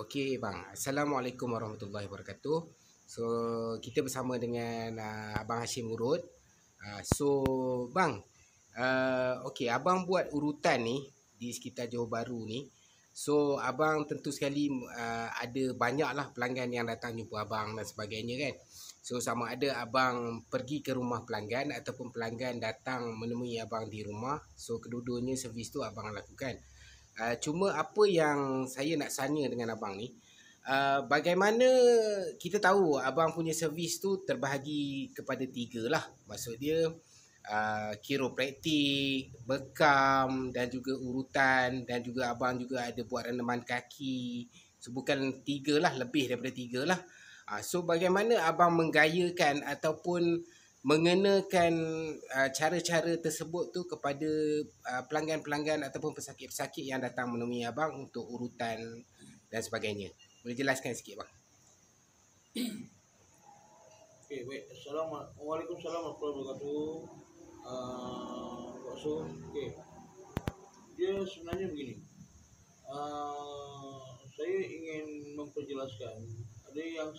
Okey bang, Assalamualaikum warahmatullahi wabarakatuh. So kita bersama dengan Abang Hashim Urut. Bang, okey abang buat urutan ni di sekitar Johor Bahru ni. So abang tentu sekali ada banyaklah pelanggan yang datang jumpa abang dan sebagainya kan. So sama ada abang pergi ke rumah pelanggan ataupun pelanggan datang menemui abang di rumah. So kedua-duanya servis tu abang lakukan. Cuma apa yang saya nak tanya dengan abang ni, bagaimana kita tahu abang punya servis tu terbahagi kepada tiga lah. Maksud dia kiropraktik, bekam dan juga urutan, dan juga abang juga ada buat reneman kaki. So bukan tiga lah, lebih daripada tiga lah. So bagaimana abang menggayakan ataupun mengenakan cara-cara tersebut tu kepada pelanggan-pelanggan ataupun pesakit-pesakit yang datang menemui abang untuk urutan dan sebagainya. Boleh jelaskan sikit bang? Okey, baik. Waalaikumsalam warahmatullahi wabarakatuh. Pak Su, okey. Dia sebenarnya begini. Saya ingin memperjelaskan. Ada yang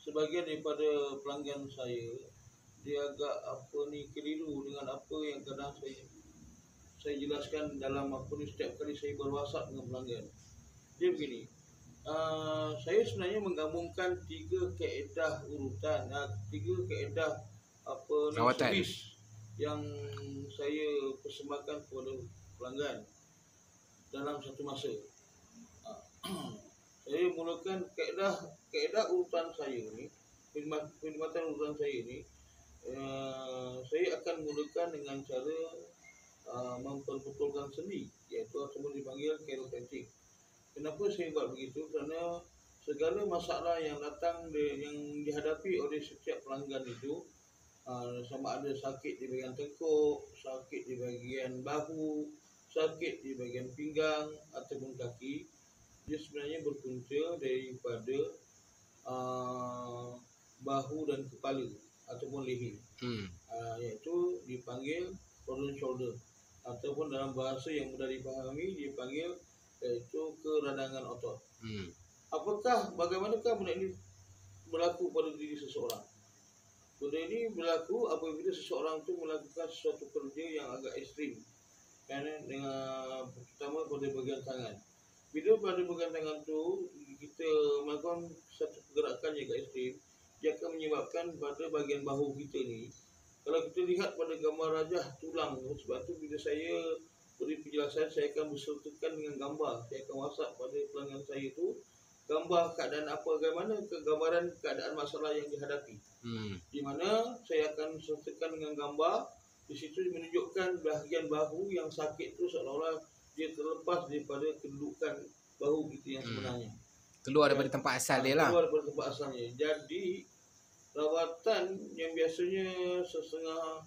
sebagian daripada pelanggan saya, dia agak keliru dengan apa yang kadang saya jelaskan dalam setiap kali saya berwasap dengan pelanggan. Dia begini. Saya sebenarnya menggabungkan tiga kaedah urutan, tiga kaedah servis yang saya persembahkan kepada pelanggan dalam satu masa. Saya mulakan kaedah urutan saya ni, perkhidmatan urutan saya ni. Saya akan mulakan dengan cara memperbetulkan sendi, iaitu ataupun dipanggil chiropractic. Kenapa saya buat begitu? Kerana segala masalah yang yang dihadapi oleh setiap pelanggan itu, sama ada sakit di bahagian tengkuk, sakit di bahagian bahu, sakit di bahagian pinggang ataupun kaki, dia sebenarnya berpunca daripada bahu dan kepala ataupun leher. Iaitu dipanggil frozen shoulder, ataupun dalam bahasa yang mudah dipahami dipanggil iaitu keradangan otot. Bagaimanakah benda ini berlaku pada diri seseorang? Benda ini berlaku apabila seseorang itu melakukan sesuatu kerja yang agak ekstrim, dengan terutama pada bahagian tangan. Bila pada bahagian tangan tu kita melakukan satu pergerakan yang agak ekstrim, dia akan menyebabkan pada bahagian bahu kita ni, kalau kita lihat pada gambar rajah tulang, sebab tu bila saya beri penjelasan, saya akan bersertakan dengan gambar. Saya akan WhatsApp pada pelanggan saya tu gambar keadaan bagaimana gambaran keadaan masalah yang dihadapi. Di mana saya akan sertakan dengan gambar. Di situ menunjukkan bahagian bahu yang sakit tu seolah-olah dia terlepas daripada kedudukan bahu kita yang sebenarnya. Keluar daripada tempat asal dia lah. Keluar daripada tempat asalnya. Jadi rawatan yang biasanya setengah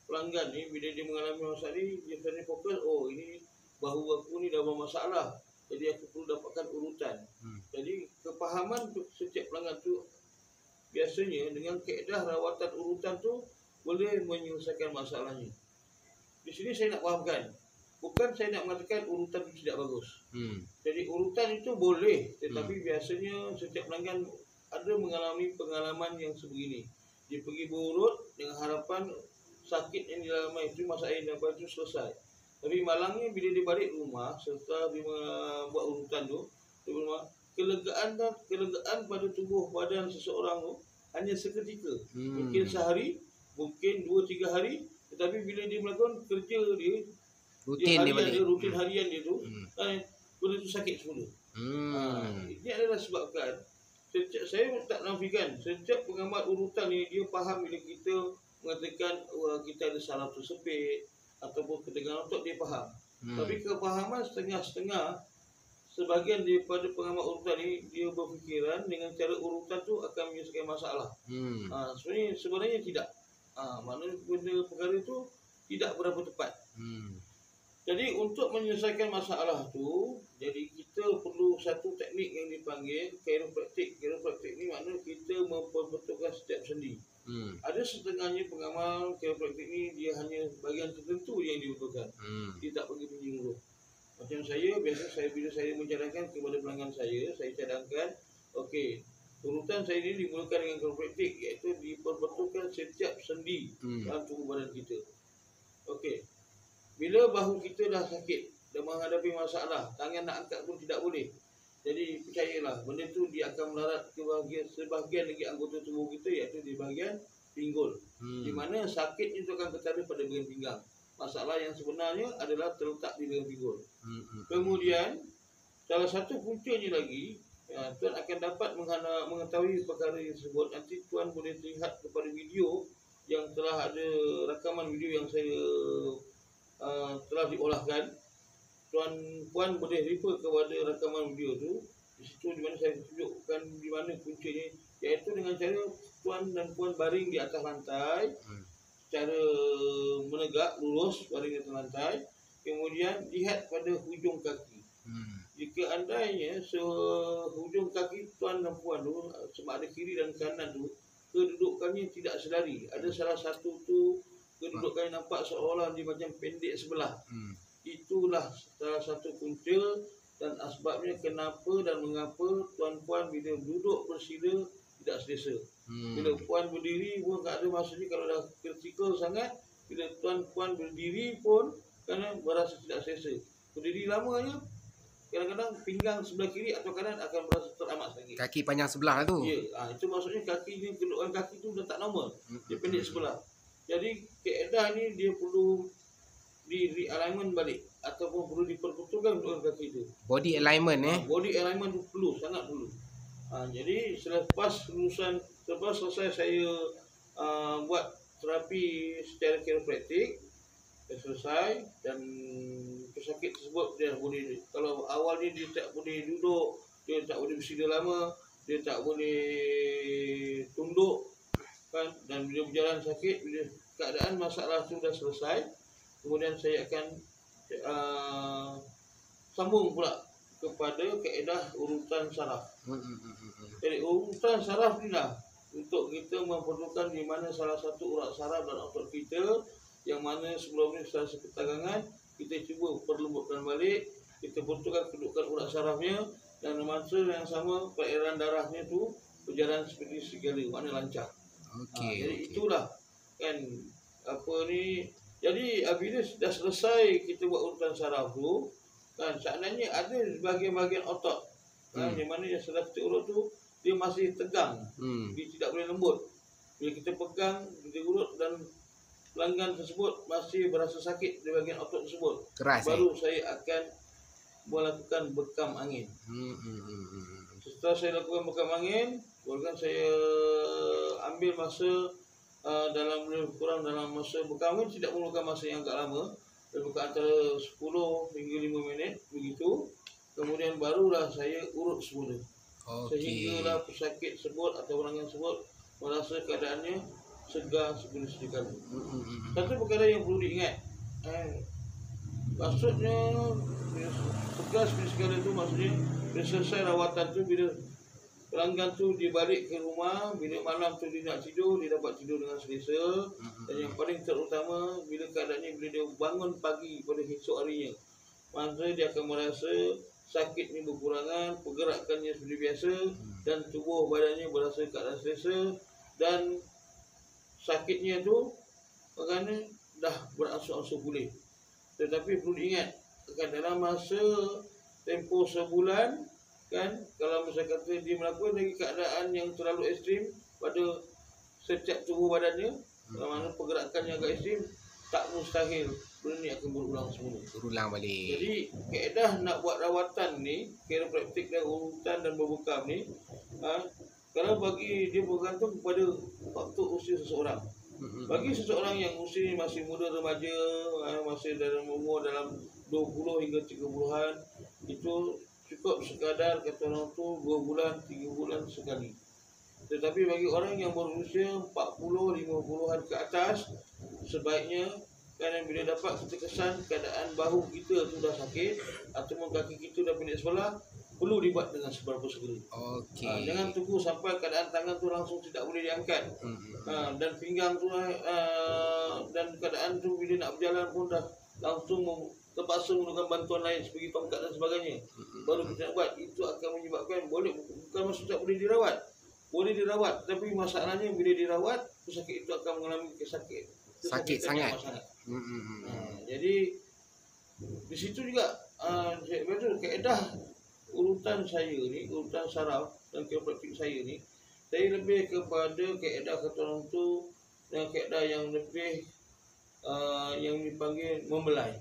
pelanggan ni, bila dia mengalami masalah ni, dia sebenarnya fokus, ini bahu aku ni dah bermasalah, jadi aku perlu dapatkan urutan. Jadi kepahaman setiap pelanggan tu biasanya dengan kaedah rawatan urutan tu boleh menyelesaikan masalahnya. Di sini saya nak fahamkan, bukan saya nak mengatakan urutan itu tidak bagus. Jadi urutan itu boleh, tetapi biasanya setiap pelanggan ada mengalami pengalaman yang sebegini. Dia pergi berurut dengan harapan sakit yang dialami itu, masalah yang dapat itu selesai. Tapi malangnya bila dia balik rumah serta dia buat urutan tu, kelegaan pada tubuh badan seseorang tu hanya seketika. Mungkin sehari, mungkin 2-3 hari, tetapi bila dia melakukan kerja dia, rutin harian dia tu, benda tu sakit semula. Ini adalah sebabkan saya tak nafikan setiap pengamat urutan ni dia faham bila kita mengatakan kita ada saraf tersepit ataupun ketegangan otot, dia faham. Tapi kefahaman setengah-setengah, sebahagian daripada pengamat urutan ni dia berfikiran dengan cara urutan tu akan menyelesaikan masalah. Sebenarnya tidak. Maknanya benda perkara tu tidak berapa tepat. Jadi untuk menyelesaikan masalah tu, jadi kita perlu satu teknik yang dipanggil chiropractic. Chiropractic ni maknanya kita memperbetulkan setiap sendi. Ada setengahnya pengamal chiropractic ni dia hanya bahagian tertentu yang dibetulkan. Dia tak pergi menyeluruh. Macam saya, biasa bila saya mencadankan kepada pelanggan saya cadangkan, okey, urutan saya ini dimulakan dengan chiropraktik, iaitu diperbetulkan setiap sendi dalam tubuh badan kita. Okey, bila bahu kita dah sakit, dah menghadapi masalah, tangan nak angkat pun tidak boleh. Jadi percayalah, benda tu dia akan melarat ke sebahagian lagi anggota tubuh kita, iaitu di bahagian pinggul. Di mana sakitnya itu akan ketara pada bahagian pinggang. Masalah yang sebenarnya adalah terletak di bahagian pinggul. Kemudian salah satu puncanya lagi, tuan akan dapat mengetahui perkara tersebut. Nanti tuan boleh lihat kepada video yang telah ada rakaman video yang saya telah diolahkan. Tuan-puan boleh refer kepada rakaman video tu. Di situ di mana saya tunjukkan di mana puncanya, iaitu dengan cara tuan dan puan baring di atas lantai secara menegak, lurus, baring di atas lantai. Kemudian lihat pada hujung kaki. Jika andainya hujung kaki tuan dan puan tu, sama ada kiri dan kanan tu, kedudukannya tidak sedari. Ada salah satu tu kedudukannya nampak seolah dia macam pendek sebelah. Itulah salah satu punca dan asbabnya kenapa dan mengapa tuan-puan bila duduk bersila tidak selesa. Bila puan berdiri pun tak ada, maksudnya kalau dah kritikal sangat, bila tuan-puan berdiri pun kerana berasa tidak selesa. Berdiri lamanya, kadang-kadang pinggang sebelah kiri atau kanan akan berasa teramat sakit. Kaki panjang sebelah tu. Ya, itu maksudnya kaki ni, kedudukan kaki tu dah tak normal. Dia pendek sebelah. Jadi kaedah ni dia perlu di realignment balik ataupun perlu diperbetulkan untuk kaki itu. Body alignment Body alignment tu perlu, sangat perlu. Jadi selepas selesai saya buat terapi secara chiropraktik, dah selesai dan pesakit tersebut dia boleh, kalau awal ni dia tak boleh duduk, dia tak boleh bersila lama, dia tak boleh tunduk kan, dan bila berjalan sakit, bila keadaan masalah tu dah selesai, kemudian saya akan sambung pula kepada kaedah urutan saraf. Jadi urutan saraf ni lah untuk kita memperlukan di mana salah satu urat saraf dan otot kita yang mana sebelum ni secara seketegangan, kita cuba perlembutkan balik, kita betulkan kedudukan urat sarafnya, dan masa yang sama perairan darahnya tu berjalan seperti segala, makna lancar. Jadi itulah kan apa ni. Jadi bila dah selesai kita buat urutan saraf tu kan, seandainya ada bahagian-bahagian otot yang mana yang setelah kita urut tu dia masih tegang, dia tidak boleh lembut. Bila kita pegang, kita urut dan pelanggan tersebut masih berasa sakit di bahagian otot tersebut, keras, baru saya akan melakukan bekam angin. Setelah saya lakukan bekam angin, bahkan saya ambil masa dalam lebih kurang dalam masa bekam angin, tidak memerlukan masa yang agak lama, lebih kurang antara 10 hingga 5 minit begitu. Kemudian barulah saya urut semula. Sehinggalah pesakit tersebut atau pelanggan tersebut merasa keadaannya segar seperti sedia kala. Satu perkara yang perlu diingat, maksudnya segar seperti sedia kala itu maksudnya bila selesai rawatan tu, bila pelanggan tu dia balik ke rumah, bila malam tu dia nak tidur, dia dapat tidur dengan selesa. Dan yang paling terutama, bila keadaannya bila dia bangun pagi pada esok harinya, maka dia akan merasa sakitnya berkurangan, pergerakannya seperti biasa, dan tubuh badannya berasa keadaan selesa, dan sakitnya tu kerana dah beransur-ansur pulih. Tetapi perlu diingat, dalam masa tempoh sebulan kan, kalau misalnya kata dia melakukan lagi keadaan yang terlalu ekstrim pada setiap tubuh badannya, mana pergerakan yang agak ekstrim, tak mustahil benda ni akan berulang balik. Jadi kaedah nak buat rawatan ni, chiropraktik dan urutan dan berbekam ni, kalau bagi dia bergantung kepada faktor usia seseorang. Bagi seseorang yang usia masih muda remaja, masih dalam umur dalam 20 hingga 30-an, itu cukup sekadar kata orang tu 2 bulan, 3 bulan sekali. Tetapi bagi orang yang berusia 40, 50-an ke atas, sebaiknya kerana bila dapat kita kesan keadaan bahu kita tu dah sakit ataupun kaki kita dah pendek sebelah, perlu dibuat dengan seberapa segera. Jangan tunggu sampai keadaan tangan tu langsung tidak boleh diangkat, dan pinggang tu dan keadaan tu bila nak berjalan pun dah langsung terpaksa menggunakan bantuan lain seperti tongkat dan sebagainya, baru kita nak buat. Itu akan menyebabkan bukan maksud tak boleh dirawat. Boleh dirawat, tapi masalahnya bila dirawat, pesakit itu akan mengalami Sakit sangat. Jadi di situ juga betul kaedah urutan saya ni, urutan saraf dan kiropraktik saya ni, saya lebih kepada kaedah kata orang tu dengan kaedah yang lebih yang dipanggil membelai.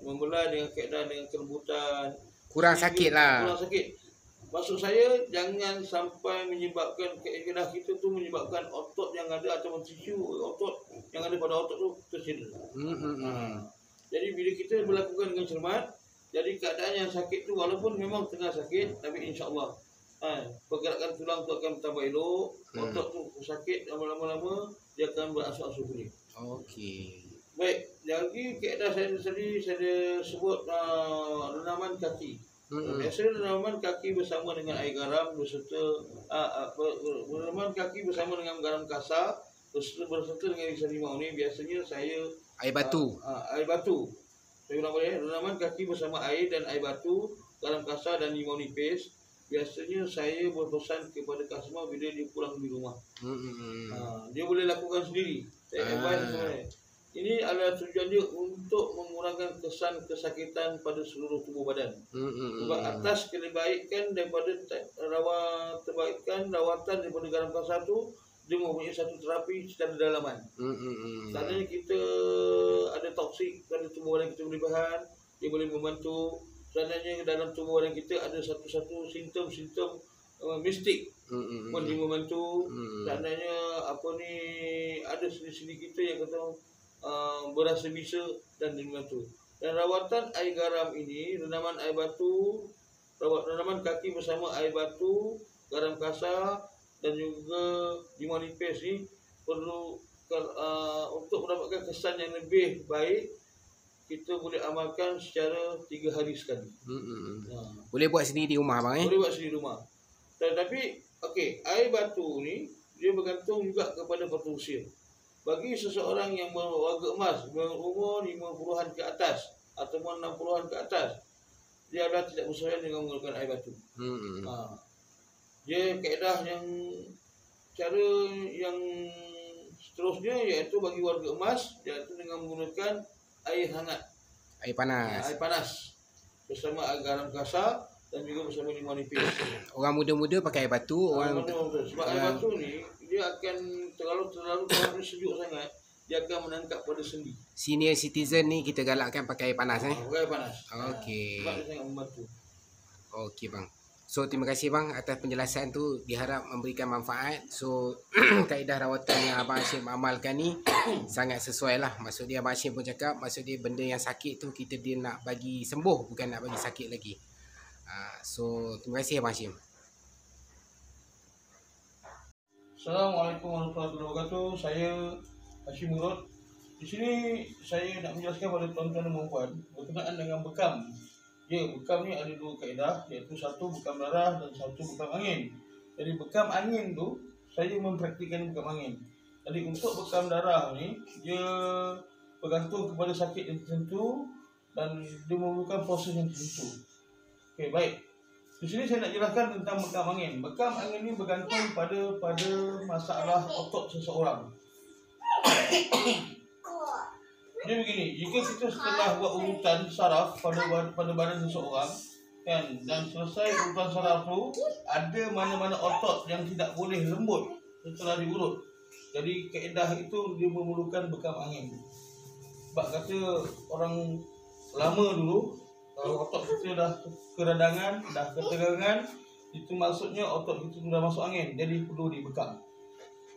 Membelai dengan kaedah dengan kelembutan. Kurang sakit lah. Kurang sakit. Maksud saya jangan sampai menyebabkan kaedah kita tu menyebabkan otot yang ada atau tisu otot yang ada pada otot tu tercedera. Jadi bila kita melakukan dengan cermat, jadi keadaan yang sakit tu walaupun memang tengah sakit, tapi insya-Allah pergerakan tulang tu akan bertambah elok, otot tu sakit lama-lama dia akan berasuh-asuh pulih. Okey. Baik, lagi kaedah saya tadi saya sebut renaman kaki. Biasanya renaman kaki bersama dengan air garam beserta renaman kaki bersama dengan garam kasar berserta dengan irisan limau ni biasanya saya Air batu. Air batu. Saya ulang balik, renaman kaki bersama air dan air batu, garam kasar dan limau nipis. Biasanya saya berpesan kepada customer bila dia pulang di rumah. Dia boleh lakukan sendiri. Saya advise sebenarnya. Ini adalah tujuan dia untuk mengurangkan kesan kesakitan pada seluruh tubuh badan. Sebab atas kebaikan daripada rawatan daripada garam kasar tu, dia mempunyai satu terapi secara dalaman. Seandainya kita ada toksik pada tubuh badan kita berlebihan, dia boleh membantu. Seandainya dalam tubuh badan kita ada satu-satu simptom-simptom mistik pun dia membantu. Seandainya ada sendi-sendi kita yang kata berasa bisa dan dia membantu. Dan rawatan air garam ini, renaman air batu, renaman kaki bersama air batu, garam kasar dan juga limau nipis ni perlu untuk mendapatkan kesan yang lebih baik, kita boleh amalkan secara 3 hari sekali. Boleh buat sendiri di rumah bang Boleh buat sendiri di rumah. Tetapi okey, air batu ni dia bergantung juga kepada faktor usia. Bagi seseorang yang berwarga emas berumur 50-an ke atas ataupun 60-an ke atas, dia adalah tidak bersesuaian dengan menggunakan air batu. Dia kaedah yang cara yang seterusnya iaitu bagi warga emas iaitu dengan menggunakan air hangat, air panas. Air panas bersama garam kasar dan juga bersama limau nipis. Orang muda-muda pakai air batu, orang sebab air batu ni dia akan terlalu sejuk sangat, dia akan menangkap pada sendi. Senior citizen ni kita galakkan pakai air panas pakai air panas. Okey. Sebab dia sangat membantu. Okey bang. So terima kasih bang atas penjelasan tu, diharap memberikan manfaat. So kaedah rawatan yang Abang Hashim amalkan ni sangat sesuai lah. Maksud dia Abang Hashim pun cakap, maksud dia benda yang sakit tu dia nak bagi sembuh, bukan nak bagi sakit lagi. So terima kasih Abang Hashim. Assalamualaikum warahmatullahi wabarakatuh. Saya Hashim Murud. Di sini saya nak menjelaskan kepada tuan-tuan dan puan berkenaan dengan bekam. Ya, bekam ni ada 2 kaedah, iaitu satu bekam darah dan satu bekam angin. Jadi bekam angin tu saya mempraktikkan bekam angin. Jadi untuk bekam darah ni dia bergantung kepada sakit yang tertentu dan dia memerlukan proses yang tertentu. Okey, baik. Di sini saya nak jelaskan tentang bekam angin. Bekam angin ni bergantung pada masalah otot seseorang. Dia begini, jika kita setelah buat urutan saraf pada badan seseorang kan, dan selesai urutan saraf tu, ada mana-mana otot yang tidak boleh lembut setelah diurut. Jadi kaedah itu dia memerlukan bekam angin. Sebab kata orang lama dulu, kalau otot kita dah keradangan, dah ketegangan, itu maksudnya otot kita sudah masuk angin, jadi perlu dibekam.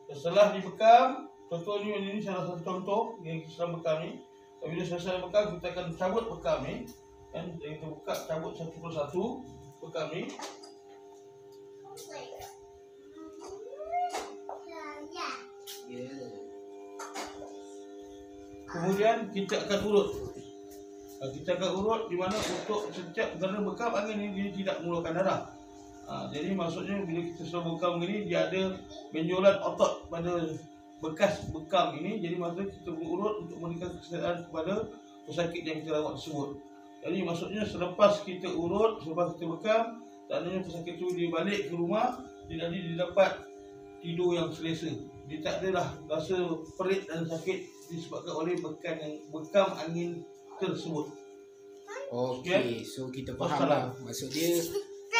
Setelah dibekam, contohnya ini salah satu contoh yang kita bekam ni. Bila selesai bekam, kita akan cabut bekam ni kan, kita buka, cabut satu persatu bekam ni. Kemudian kita akan urut. Kita akan urut di mana untuk setiap, kerana bekam angin ni dia tidak mengeluarkan darah. Jadi maksudnya bila kita sudah bekam ni, dia ada benjolan otot pada bekas bekam ini. Jadi maksudnya kita urut untuk memberikan kesihatan kepada pesakit yang kita rawat tersebut. Jadi maksudnya selepas kita urut, selepas kita bekam, tandanya pesakit itu dia balik ke rumah, dia dapat tidur yang selesa. Dia tak adalah rasa perit dan sakit disebabkan oleh bekam angin tersebut. Okey, so kita faham lah. Maksud dia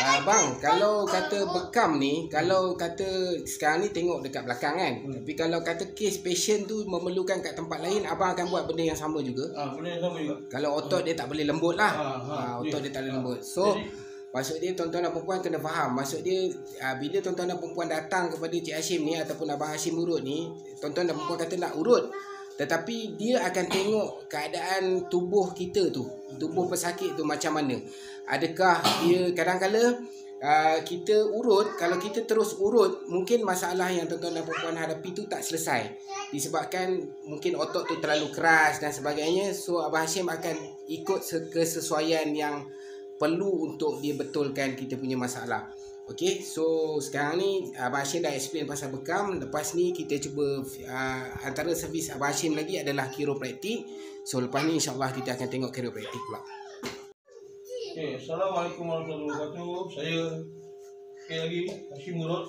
bang, kalau kata bekam ni, kalau kata sekarang ni tengok dekat belakang kan. Tapi kalau kata kes patient tu memerlukan kat tempat lain, abang akan buat benda yang sama juga. Benda yang sama juga. Kalau otot dia tak boleh lembut lah. Otot dia tak boleh lembut. So maksud dia tuan-tuan dan perempuan kena faham. Maksud dia bila tuan-tuan dan perempuan datang kepada Cik Hashim ni ataupun Abang Hashim urut ni, tuan-tuan dan perempuan kata nak urut, tetapi dia akan tengok keadaan tubuh kita tu, tubuh pesakit tu macam mana. Adakah dia kadang-kala kita urut, kalau kita terus urut, mungkin masalah yang tuan-tuan dan perempuan hadapi tu tak selesai. Disebabkan mungkin otot tu terlalu keras dan sebagainya. So Abang Hashim akan ikut kesesuaian yang perlu untuk dia betulkan kita punya masalah. Okey, so sekarang ni Abang Hashim dah explain pasal bekam. Lepas ni kita cuba antara servis Abang Hashim lagi adalah chiropractic. So lepas ni insyaAllah kita akan tengok chiropractic pula. Okay, Assalamualaikum warahmatullahi wabarakatuh. Saya sekali lagi Hashim Murad.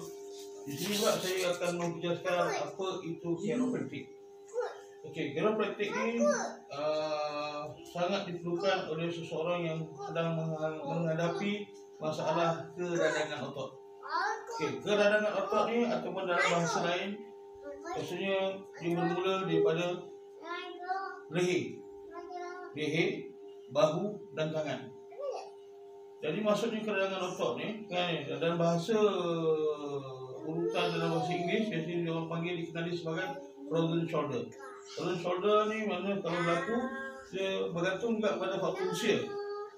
Di sini pula saya akan menjelaskan apa itu chiropractic. Okey, chiropractic ni sangat diperlukan oleh seseorang yang sedang menghadapi masalah keradangan otot. Okey, keradangan otot ni ataupun dalam bahasa lain, maksudnya dia bermula daripada leher, bahu dan tangan. Jadi maksudnya keradangan otot ni kan, dalam bahasa urutan dalam bahasa Inggeris biasanya orang panggil dikenali sebagai frozen shoulder. Frozen shoulder ni maknanya kalau berlaku dia bergantung juga pada faktor usia.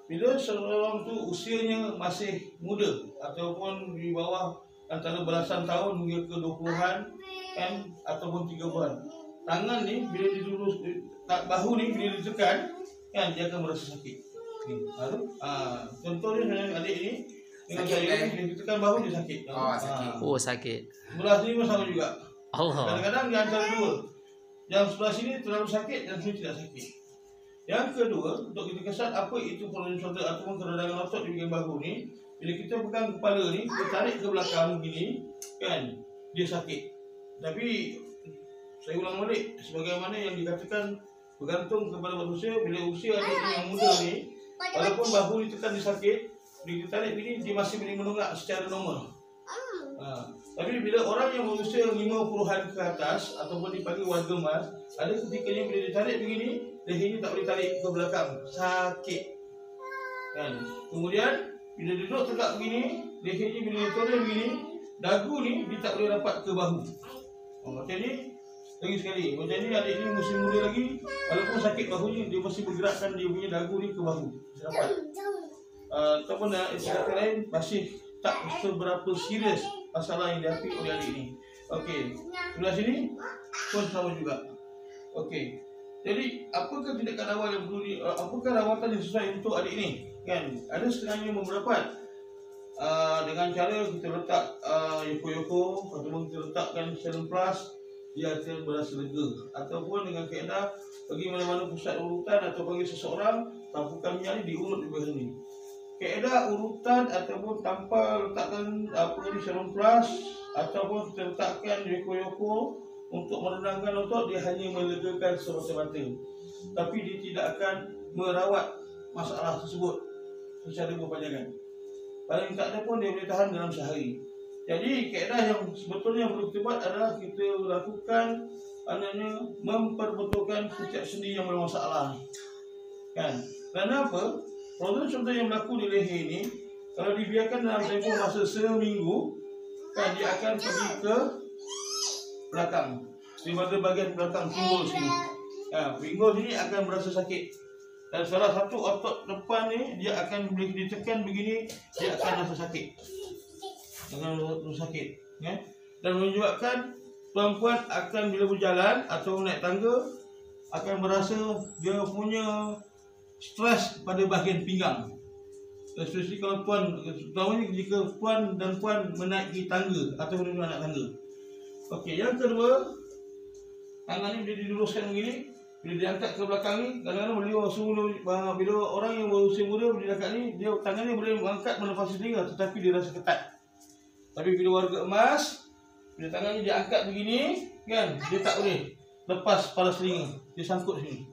Bila seorang tu usianya masih muda ataupun di bawah antara belasan tahun hingga ke 20-an kan, ataupun 30-an, tangan ni bila dilurus, bahu ni bila ditekan kan, dia akan merasa sakit. Contohnya dengan adik ni dengan sakit saya bila ditekan bahu dia sakit. Sakit. Sakit. Sebelah sini pun sama juga. Allah. Kadang-kadang di antara dua, yang sebelah sini terlalu sakit dan sini tidak sakit. Yang kedua, untuk kita kesan apa itu frozen shoulder ataupun keradangan otot di bahagian bahu ni, bila kita pegang kepala ni, kita tarik ke belakang begini kan, dia sakit. Tapi saya ulang balik, sebagaimana yang dikatakan bergantung kepada manusia. Bila usia adik yang muda ni, walaupun bahu ditekan dia sakit, bila kita tarik begini, dia masih boleh menunggak secara normal. Tapi bila orang yang berusia 50-an ke atas ataupun dipanggil warga emas, ada ketikanya bila ditarik begini, lehernya tak boleh tarik ke belakang, sakit kan. Kemudian bila duduk tegak begini, lehernya bila ditoleh begini, dagu ni dia tak boleh rapat ke bahu. Macam ni lagi sekali, macam ni adik ni masih muda lagi, walaupun sakit bahunya, dia masih bergerakkan dia punya dagu ni ke bahu, rapat. Ataupun istilah lain, masih tak seberapa serius masalah yang dihadapi oleh adik ni. Okey, sebelah sini pun sama juga. Okey, jadi apakah tindakan awal yang perlu apakah rawatan yang sesuai untuk adik ni kan? Ada setengahnya memberdapat dengan cara kita letak yoko-yoko ataupun kita letakkan serum plus, dia akan berasa lega. Ataupun dengan kaedah pergi mana-mana pusat urutan atau panggil seseorang, tampukkan minyak ni diurut di bahagian ni. Kaedah urutan ataupun tanpa letakkan serum plus ataupun kita letakkan yoko-yoko untuk menenangkan otot, dia hanya melegakan semata-mata, tapi dia tidak akan merawat masalah tersebut secara berpanjangan. Paling tak ada pun dia boleh tahan dalam sehari. Jadi kaedah yang sebetulnya perlu kita buat adalah kita lakukan memperbetulkan setiap sendi yang bermasalah kan. Kerana apa? Frozen shoulder yang berlaku di leher ni, kalau dibiarkan dalam tempoh masa seminggu kan, dia akan pergi ke belakang, di bahagian belakang pinggul sini. Pinggul sini akan berasa sakit. Dan salah satu otot depan ni, dia akan boleh ditekan begini, dia akan rasa sakit. Dan menyebabkan perempuan akan bila berjalan atau naik tangga akan merasa dia punya stres pada bahagian pinggang. Especially kalau puan, terutamanya jika puan dan puan menaiki tangga atau menaiki tangga. Okey, yang kedua, tangan ni bila diluruskan begini, bila diangkat ke belakang ni, kadang-kadang bila orang yang berusia muda bila diangkat ni, dia tangannya boleh mengangkat melepasi telinga, tetapi dia rasa ketat. Tapi bila warga emas, bila tangannya diangkat begini, kan, dia tak boleh lepas paras telinga, dia sangkut sini.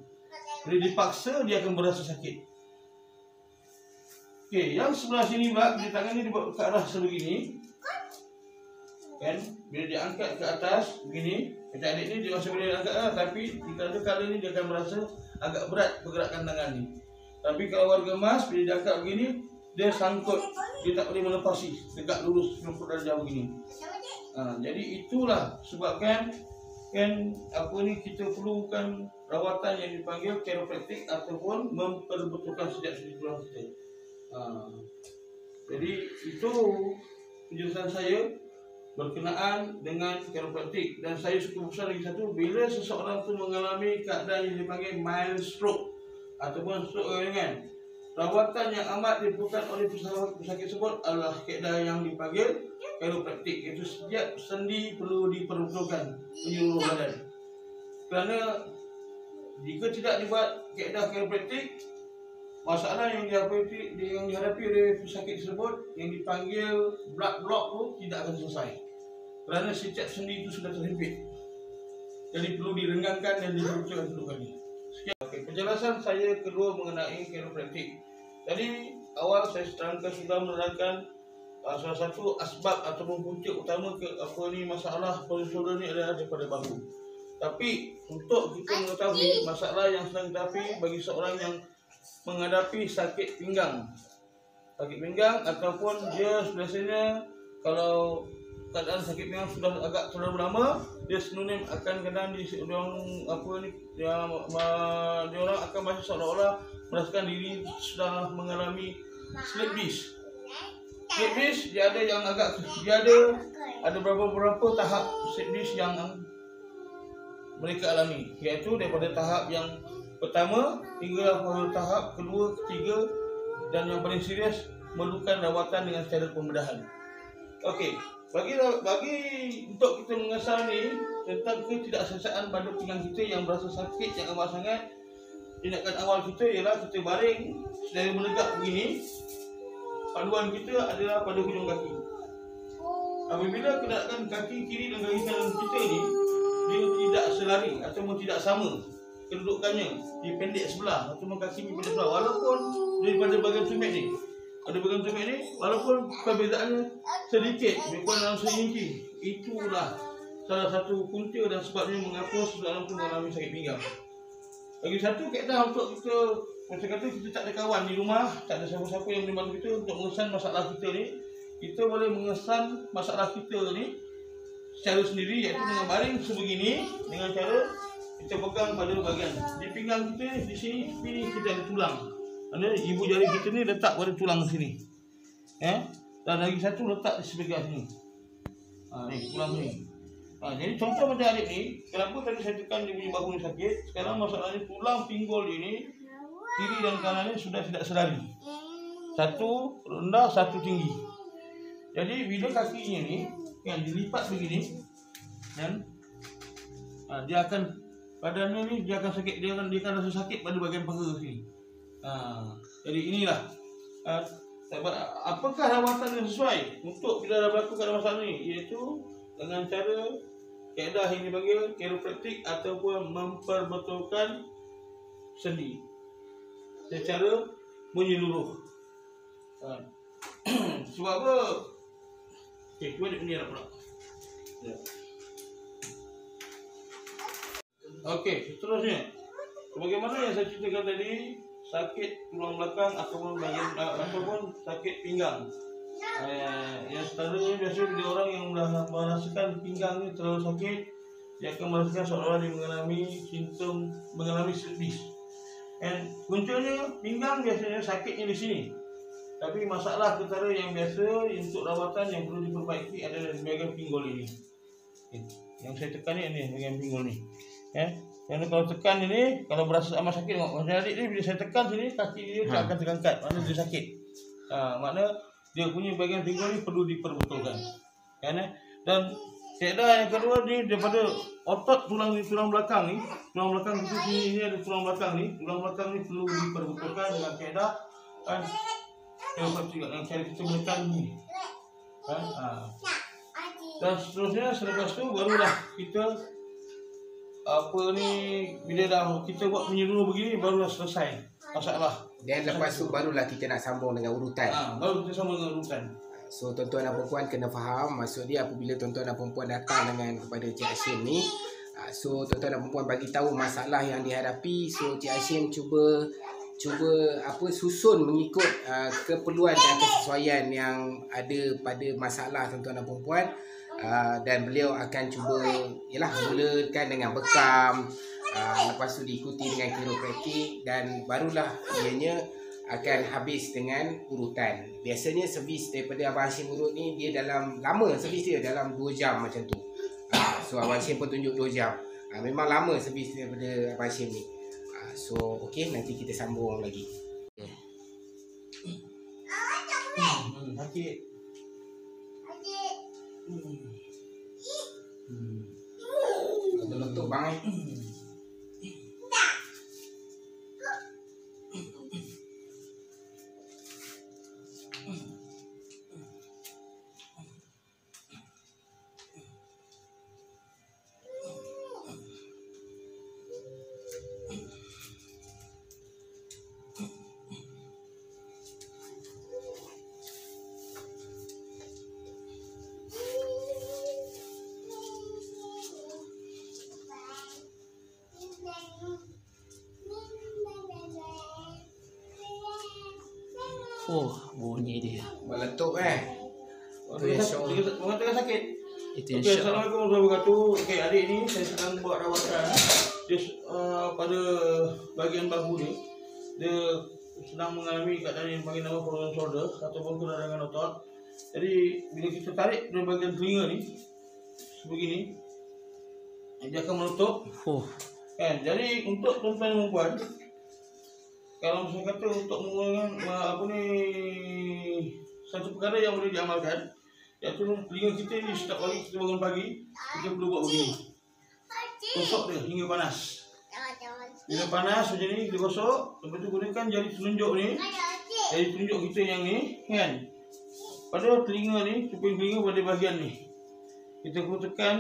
Bila dipaksa, dia akan berasa sakit. Okey, yang sebelah sini pula, bila tangannya dibawa ke arah sebegini, kan, bila diangkat ke atas begini, macam adik ni dia masih boleh angkat lah, tapi kali ni dia akan merasa agak berat pergerakan tangan ni. Tapi kalau warga emas, bila diangkat begini, dia sangkut, dia tak boleh melepasi, tegak lurus 90 darjah begini. Jadi itulah sebabkan kan apa ni, kita perlukan rawatan yang dipanggil chiropraktik ataupun memperbetulkan sejak sendi tulang kita. Jadi itu penjelasan saya berkenaan dengan chiropraktik. Dan saya suka besar lagi satu, bila seseorang tu mengalami keadaan yang dipanggil mild stroke ataupun stroke ringan, rawatan yang amat diperlukan oleh pesakit tersebut adalah kaedah yang dipanggil chiropraktik, iaitu setiap sendi perlu diperbetulkan menyeluruh badan. Kerana jika tidak dibuat kaedah chiropraktik, masalah yang dihadapi oleh pesakit tersebut yang dipanggil blood block tu tidak akan selesai. Kerana setiap sendi itu sudah terhimpit. Jadi perlu direnggangkan dan diperbetulkan kedudukannya. Sekian penjelasan saya kedua mengenai chiropraktik. Tadi awal saya terangkan sudah menerangkan salah satu asbab ataupun punca utama ke masalah shoulder ni adalah daripada bahu. Tapi untuk kita mengetahui masalah yang sedang dihadapi bagi seorang yang menghadapi sakit pinggang ataupun dia biasanya kalau keadaan sakit pinggang sudah agak terlalu lama, dia sinonim akan kadang dia orang akan macam seolah-olah merasakan diri sudah mengalami slip disc. Slip disc dia ada yang ada beberapa tahap slip disc yang mereka alami, iaitu daripada tahap yang pertama hingga tahap kedua, ketiga, dan yang paling serius memerlukan rawatan dengan cara pembedahan. Okey, bagi untuk kita mengesal ni tentang ketidakselesaan pada pinggang kita yang berasa sakit yang amat sangat, tindakan awal kita ialah kita baring sedaya menegak begini. Panduan kita adalah pada hujung kaki. Apabila keadaan kaki kiri dan kaki kanan kita ni dia tidak selari ataupun tidak sama kedudukannya, dia pendek sebelah ataupun kaki ni pendek sebelah, walaupun daripada bahagian tumit ni, walaupun perbezaannya sedikit, lebih kurang dalam seinci, itulah salah satu punca dan sebabnya mengapa seseorang tu mengalami sakit pinggang. Bagi satu kaedah untuk kita, macam kata kita tak ada kawan di rumah, tak ada siapa-siapa yang boleh bantu kita untuk mengesan masalah kita ni, kita boleh mengesan masalah kita ni secara sendiri, iaitu dengan baring sebegini, dengan cara kita pegang pada bahagian di pinggang kita di sini kita ada tulang. Ibu jari kita ni letak pada tulang sini. Dan lagi satu letak di sebelah sini. Ni tulang ni. Jadi contoh macam adik ni, kenapa tadi saya tekan dia punya bahu ni sakit, sekarang masalahnya tulang pinggul dia ni kiri dan kanan ni sudah tidak selari. Satu rendah, satu tinggi. Jadi bila kakinya ni yang dilipat begini, dan dia akan badannya ni dia akan sakit, dia akan rasa sakit pada bahagian paha sini. Jadi inilah apakah rawatan yang sesuai untuk bila dah berlaku keadaan masalah ni, iaitu dengan cara kaedah yang dipanggil chiropraktik ataupun memperbetulkan sendi secara menyeluruh. Sebab apa? Okey, cuba ni nak pula. Ya. Okey, seterusnya. Sebagaimana yang saya ceritakan tadi, sakit tulang belakang ataupun sakit pinggang. Yang seterusnya biasanya bila orang yang merasakan pinggang ni terlalu sakit, dia akan merasakan seolah-olah dia mengalami slip disc. Puncanya pinggang biasanya sakitnya di sini. Tapi masalah ketara yang biasa untuk rawatan yang perlu diperbaiki adalah di bahagian pinggul ini. Yang saya tekan ni bahagian pinggul ni. Yang kalau tekan ini, kalau berasa amat sakit, tengok macam adik ni bila saya tekan sini, kaki dia tak akan terangkat, maknanya dia sakit. Maknanya dia punya bahagian pinggul ni perlu diperbetulkan. Dan Kaedah yang kedua ni daripada otot tulang belakang ni, tulang belakang kita sini ada tulang belakang ni perlu diperbetulkan dengan kaedah kan yang cara kita menekan ni. Kan? Dan seterusnya selepas tu barulah kita apa ni bila dah kita buat menyeluruh begini barulah selesai masalah. Dan lepas tu barulah kita nak sambung dengan urutan. Baru kita sambung dengan urutan. So tuan-tuan dan perempuan kena faham, maksud dia apabila tuan-tuan dan perempuan datang dengan kepada Cik Hashim ni, so tuan-tuan dan perempuan bagi tahu masalah yang dihadapi, so Cik Hashim cuba susun mengikut keperluan dan kesesuaian yang ada pada masalah tuan-tuan dan perempuan, dan beliau akan cuba mulakan dengan bekam, lepas tu diikuti dengan kiropraktik, dan barulah ianya akan habis dengan urutan. Biasanya servis daripada Abang Hashim urut ni dia dalam lama, servis dia dalam 2 jam macam tu. So Abang Hashim pun tunjuk 2 jam. Memang lama servis daripada Abang Hashim ni. So okey, nanti kita sambung lagi. Sakit. Letup bang Oh, bunyi dia. meletup Mengatakan sakit. Itu Okey, insya-Allah. Assalamualaikum warahmatullahi wabarakatuh. Okey, adik ni saya sedang buat rawatan. Dia pada bahagian bahu ni dia sedang mengalami keadaan yang panggil nama frozen shoulder ataupun peradangan otot. Jadi bila kita tarik dari bahagian telinga ni sebegini, dia akan menutup. Kan? Jadi untuk tuan-tuan dan puan, kalau saya kata untuk mengurangkan satu perkara yang boleh diamalkan, iaitu telinga kita ni setiap kali kita bangun pagi, kita perlu buat begini. Gosok dia hingga panas. Bila panas macam ni kita gosok, lepas tu gunakan jari telunjuk ni. Jari telunjuk kita yang ni kan. Pada telinga ni, kuping telinga pada bahagian ni. Kita perlu tekan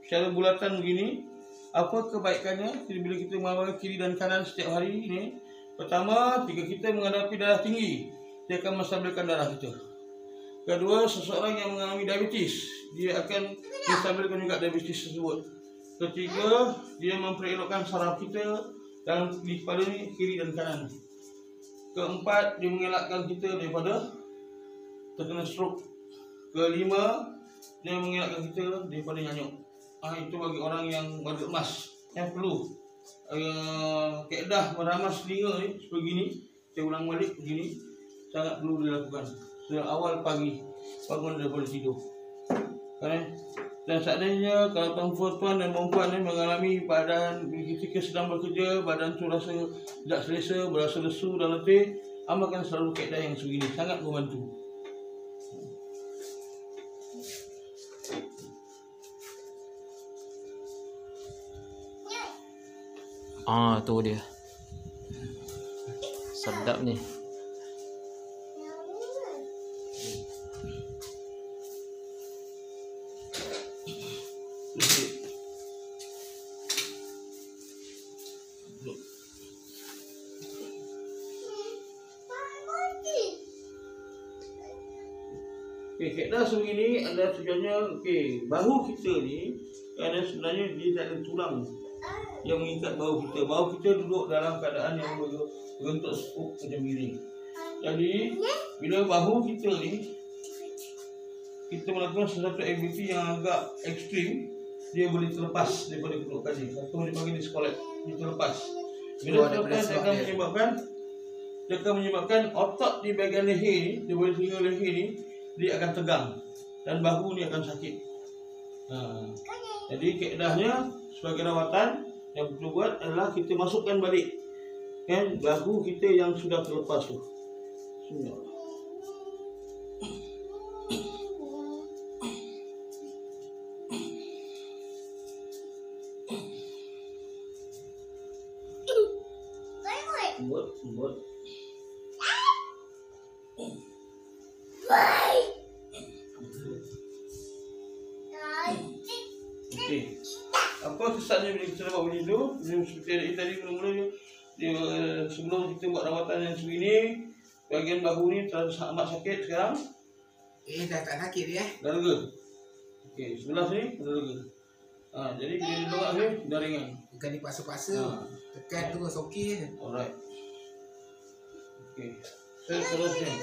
secara bulatan begini. Apa kebaikannya bila kita mengamalkan kiri dan kanan setiap hari ni? Pertama, jika kita menghadapi darah tinggi, dia akan menstabilkan darah kita. Kedua, seseorang yang mengalami diabetes, dia akan menstabilkan juga diabetes tersebut. Ketiga, dia memperelokkan saraf kita dalam di kepala ni, kiri dan kanan. Keempat, dia mengelakkan kita daripada terkena stroke. Kelima, dia mengelakkan kita daripada nyanyuk. Itu bagi orang yang warga emas yang perlu kaedah meramas telinga ni sebegini. Saya ulang balik begini, sangat perlu dilakukan sejak awal pagi bangun daripada tidur. Dan seandainya kalau tuan dan perempuan ni mengalami badan ketika sedang bekerja, badan tu rasa tidak selesa, berasa lesu dan letih, amalkan selalu kaedah yang sebegini, sangat membantu. Tu dia. Sedap ni. Kaedah sebegini adalah tujuannya, bahu kita ni ada sebenarnya dia tak ada tulang yang mengikat bahu kita. Bahu kita duduk dalam keadaan yang berbentuk sekuk macam miring. Jadi bila bahu kita ni kita melakukan sesuatu aktiviti yang agak ekstrim, dia boleh terlepas daripada kedudukan ni. Atau dipanggil diskolet, dia terlepas. Bila terlepas dia akan menyebabkan otot di bahagian leher ni, di bahagian telinga leher ni, dia akan tegang dan bahu ni akan sakit. Jadi kaedahnya sebagai rawatan yang perlu buat adalah kita masukkan balik kan bahu kita yang sudah terlepas tu. Bismillah. Lembut. Okey. Apa kesannya bila kita buat macam tu? Seperti adik tadi mula-mula dia sebelum kita buat rawatan yang sebegini, bahagian bahu ni terasa amat sakit sekarang. Dah tak sakit dia. Dah lega. Okey, sebelah sini dah lega. Jadi bila dia tengok ni dah ringan. Bukan dipaksa-paksa. Tekan terus okey je. Alright. Okey. Seterusnya.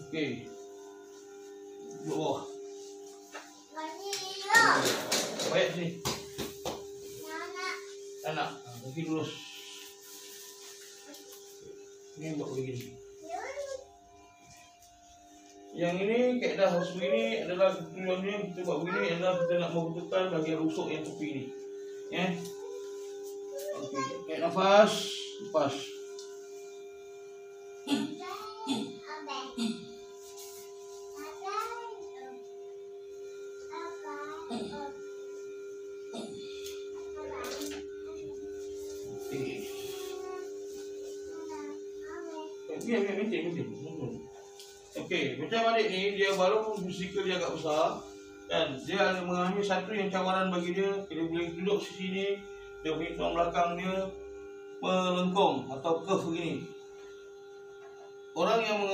Okey. Duduk bawah. Baik sini. Anak. Kaki lurus. Ni buat begini. Yang ini kaedah begini adalah tujuannya kita buat begini adalah kita nak membetulkan bahagian rusuk yang tepi ni. Ya. Okey, tarik nafas, lepas. Okey, macam adik ni dia walaupun fizikal dia agak besar kan, dia ada mengalami satu yang cabaran bagi dia. Dia boleh duduk di sini, dia punya tulang belakang dia melengkung atau curve begini. Orang yang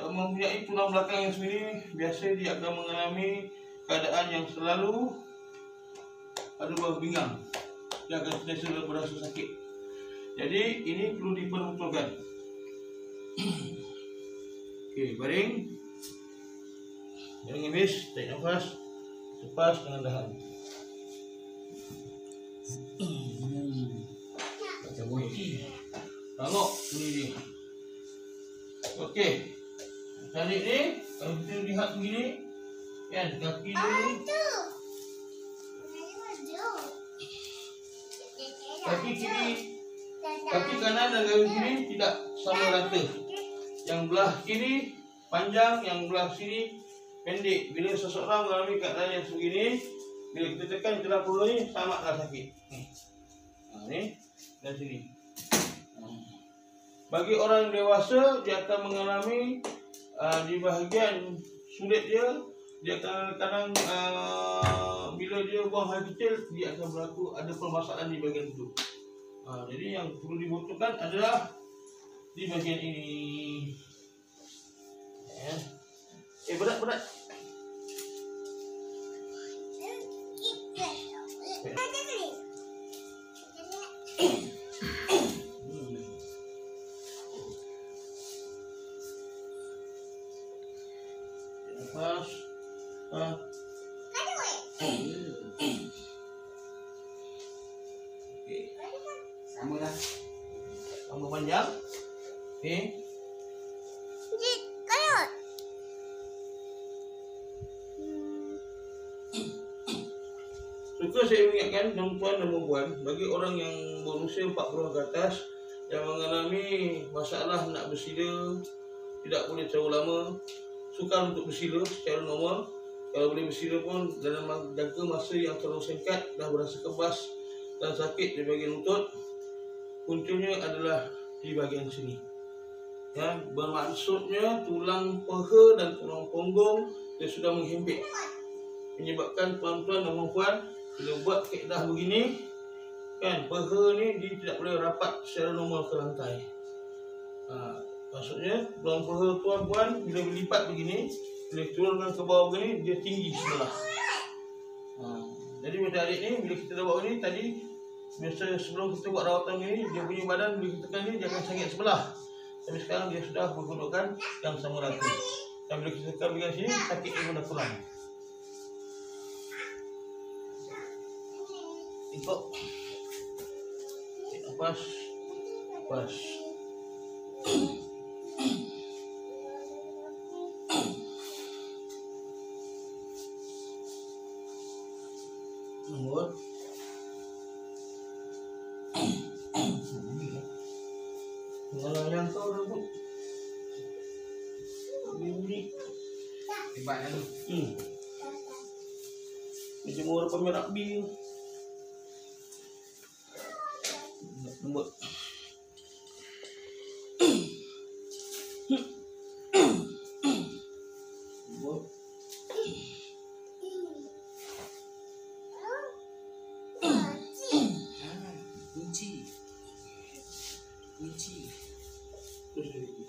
mempunyai tulang belakang yang sebegini biasa dia akan mengalami keadaan yang selalu ada berbingang. Dia akan sentiasa berasa sakit. Jadi ini perlu diperbetulkan. Okey, baring. Baring habis, tarik nafas. Lepas dengan dahan. Macam boleh. Tengok ni dia. Okey. Tarik ni, kalau kita lihat begini, kan kaki dia ni. Kaki kiri, kaki kanan dan kaki kiri tidak sama rata. Yang belah kiri panjang, yang belah sini pendek. Bila seseorang mengalami keadaan yang sebegini, bila kita tekan celah perut ni sangatlah sakit. Ni dan sini. Bagi orang dewasa, dia akan mengalami di bahagian sulit dia akan kadang bila dia buang air kecil, dia akan berlaku ada permasalahan di bahagian itu. Jadi yang perlu dibutuhkan adalah di bahagian ini. Berat. Lepas. Okey. Sama dah. Sama panjang. Okey. Suka saya ingatkan tuan-tuan dan puan, bagi orang yang berusia 40 ke atas yang mengalami masalah nak bersila, tidak boleh terlalu lama, sukar untuk bersila secara normal. Kalau boleh bersila pun dalam jangka masa yang terlalu singkat dah berasa kebas dan sakit di bahagian lutut. Puncanya adalah di bahagian sini. Ya, bermaksudnya tulang peha dan tulang punggung dia sudah menghimpit. Menyebabkan tuan-tuan dan puan bila buat kaedah begini kan, peha ni dia tidak boleh rapat secara normal ke lantai. Maksudnya tulang peha tuan-puan bila berlipat begini, bila turunkan ke bawah begini, dia tinggi sebelah. Jadi macam adik ni, bila kita dah buat begini tadi, biasa sebelum kita buat rawatan begini, dia punya badan bila kita tekan ni, dia akan sakit sebelah. Tapi sekarang dia sudah berkedudukan yang sama rata. Dan bila kita tekan bahagian sini, sakit dia pun dah kurang. Ikut. Lepas. Lepas. Nombor. Kalau yang kau rambut bunyi Hebat kan? macam orang pemerah bil. Lembut. kunci. Terus lagi.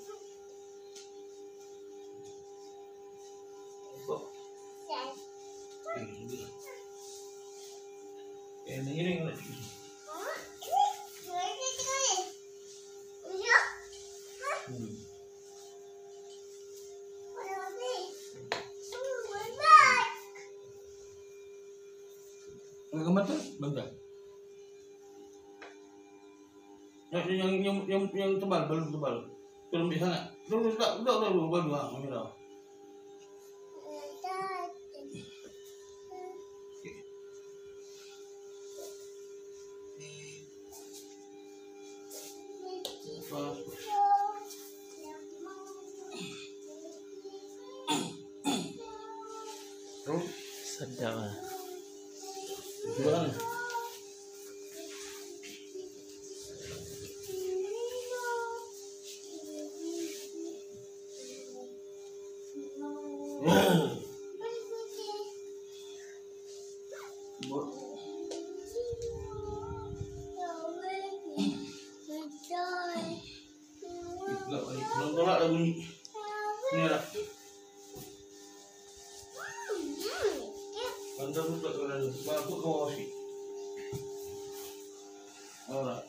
Kok? Ini nak cuci. Gambar tu, bentar. Yang tebal, balon tebal. Tu lembik sangat. Dulu tak, dulu baru ambil dah. Sedap lah. Jualan. Belum tolak dah bunyi. Ni lah. Bandar tu tak kena tu. Sebab aku kau awasi. Alright.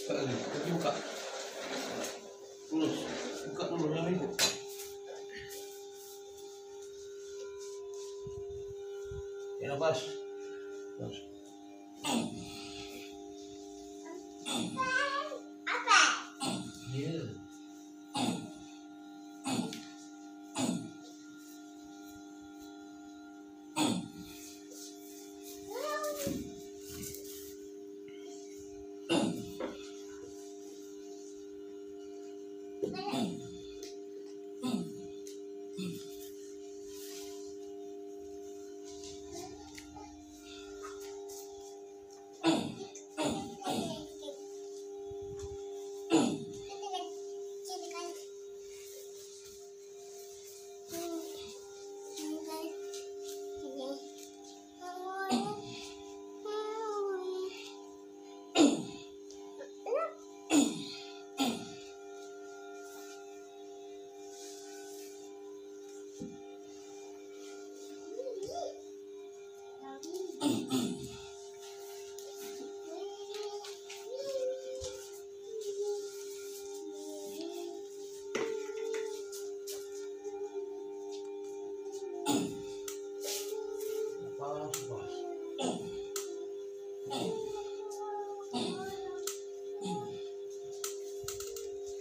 Kaki buka. Lurus. Buka dulu yang ini. Ya nafas. Nafas. Apa? Ya.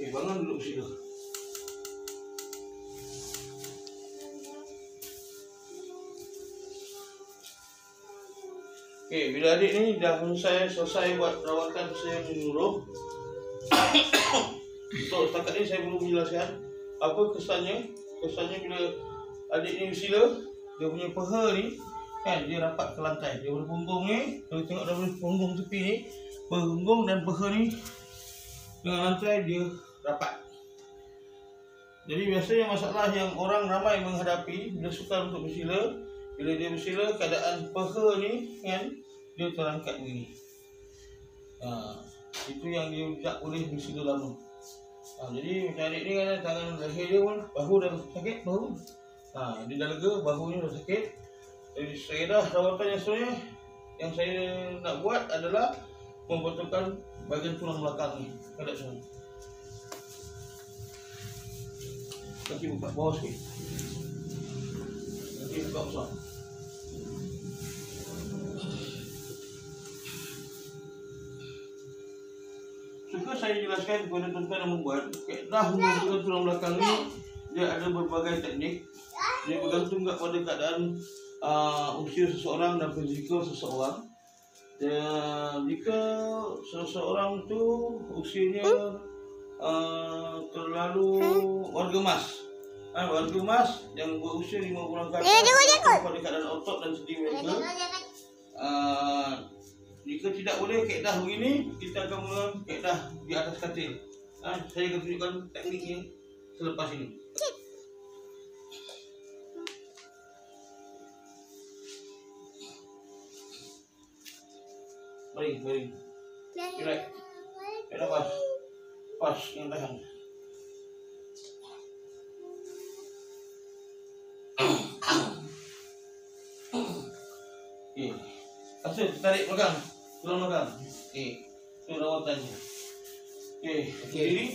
Bangun duduk situ. Bila adik ni dah selesai buat rawatan saya menyeluruh. Untuk setakat ni saya belum menjelaskan apa kesannya. Kesannya bila adik ni bersila, dia punya peha ni kan dia rapat ke lantai. Dia berpunggung ni, kalau tengok dari punggung tepi ni, berpunggung dan peha ni dengan lantai dia rapat. Jadi biasanya masalah yang orang ramai menghadapi bila sukar untuk bersila, bila dia bersila keadaan peha ni kan dia terangkat begini. Itu yang dia tak boleh bersila lama. Jadi macam adik ni kan tangan leher dia pun bahu dah sakit bahu. Dia dah lega, bahunya dah sakit. Jadi saya dah rawatan yang sebenarnya yang saya nak buat adalah membetulkan bahagian tulang belakang ni. Ada semua. Kaki buka bawah sikit. Kaki buka besar. Suka saya jelaskan kepada tuan-tuan yang membuat dah membetulkan tulang belakang ni dia ada berbagai teknik. Dia bergantung pada keadaan usia seseorang dan fizikal seseorang. Dan jika seseorang tu usianya terlalu warga emas, warga emas yang berusia 5 bulan ke atas pada keadaan otot dan sendi mereka, jika tidak boleh kaedah begini, kita akan mulakan kaedah di atas katil. Saya akan tunjukkan tekniknya selepas ini. Baring. Relax. Kaedah pas. Pas yang tahan. Okey. Asal tarik belakang. Tulang belakang. Okey. Itu rawatannya. Okey. Diri.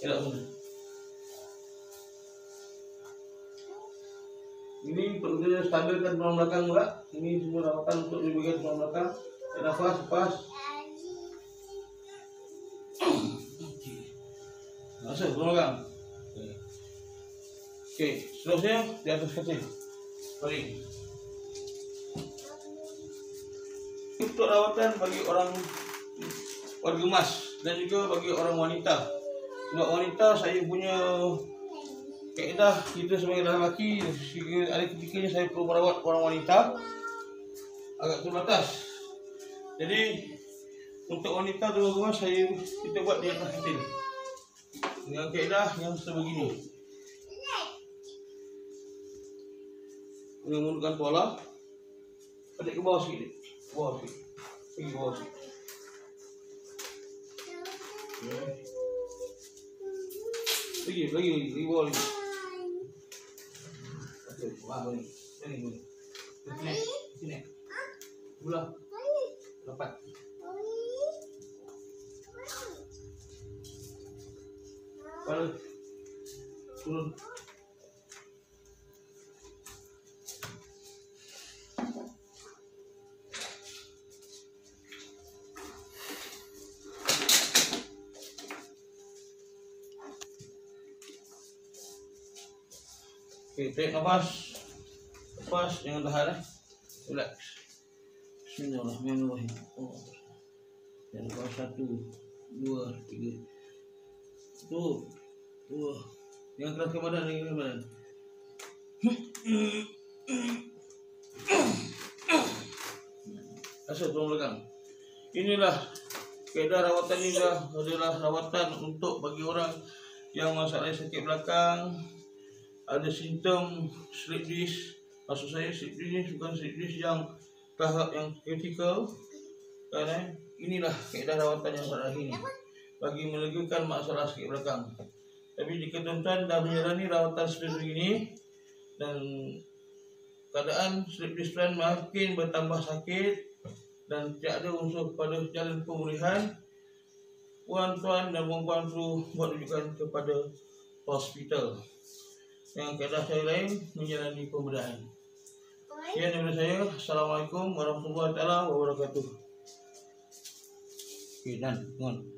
Elak mana? Ini perlu kita stabilkan tulang belakang pula. Ini semua rawatan untuk di bagian tulang belakang. Nafas, lepas. Masuk tulang belakang. Okey, seterusnya di atas katil. Baring. Untuk rawatan bagi orang warga emas dan juga bagi orang wanita. Sebab wanita saya punya kaedah, kita sebagai lelaki, ada ketikanya saya perlu merawat orang wanita agak terbatas. Jadi untuk wanita tu rumah kita buat di atas katil dengan kaedah yang sebegini. Dengan menggunakan tuala, balik ke bawah sikit, pergi ke bawah sikit. Lagi bawah lagi. Boleh. Sini. Bola. Dapat. Balik. Turun. Okey, tarik nafas. Lepas, jangan tahan. Relax. Bismillahirrahmanirrahim. Dan nafas 1, 2, 3. 1, 2. Jangan keraskan badan. Asal tulang belakang. Inilah kaedah rawatan ini adalah rawatan untuk bagi orang yang masalah sakit belakang, ada simptom slip disc. Maksud saya slip disc bukan slip disc yang tahap yang kritikal. Kerana inilah kaedah rawatan yang terakhir ini bagi melegakan masalah sakit belakang. Tapi jika tuan-tuan dah menjalani rawatan seperti ini dan keadaan slip disc tuan makin bertambah sakit dan tidak ada unsur pada jalan pemulihan, tuan-tuan dan puan-puan perlu buat rujukan kepada hospital. Yang kaedah saya lain menjalani pembedahan. Sekian daripada saya. Assalamualaikum warahmatullahi wabarakatuh. Okay, done. Go on.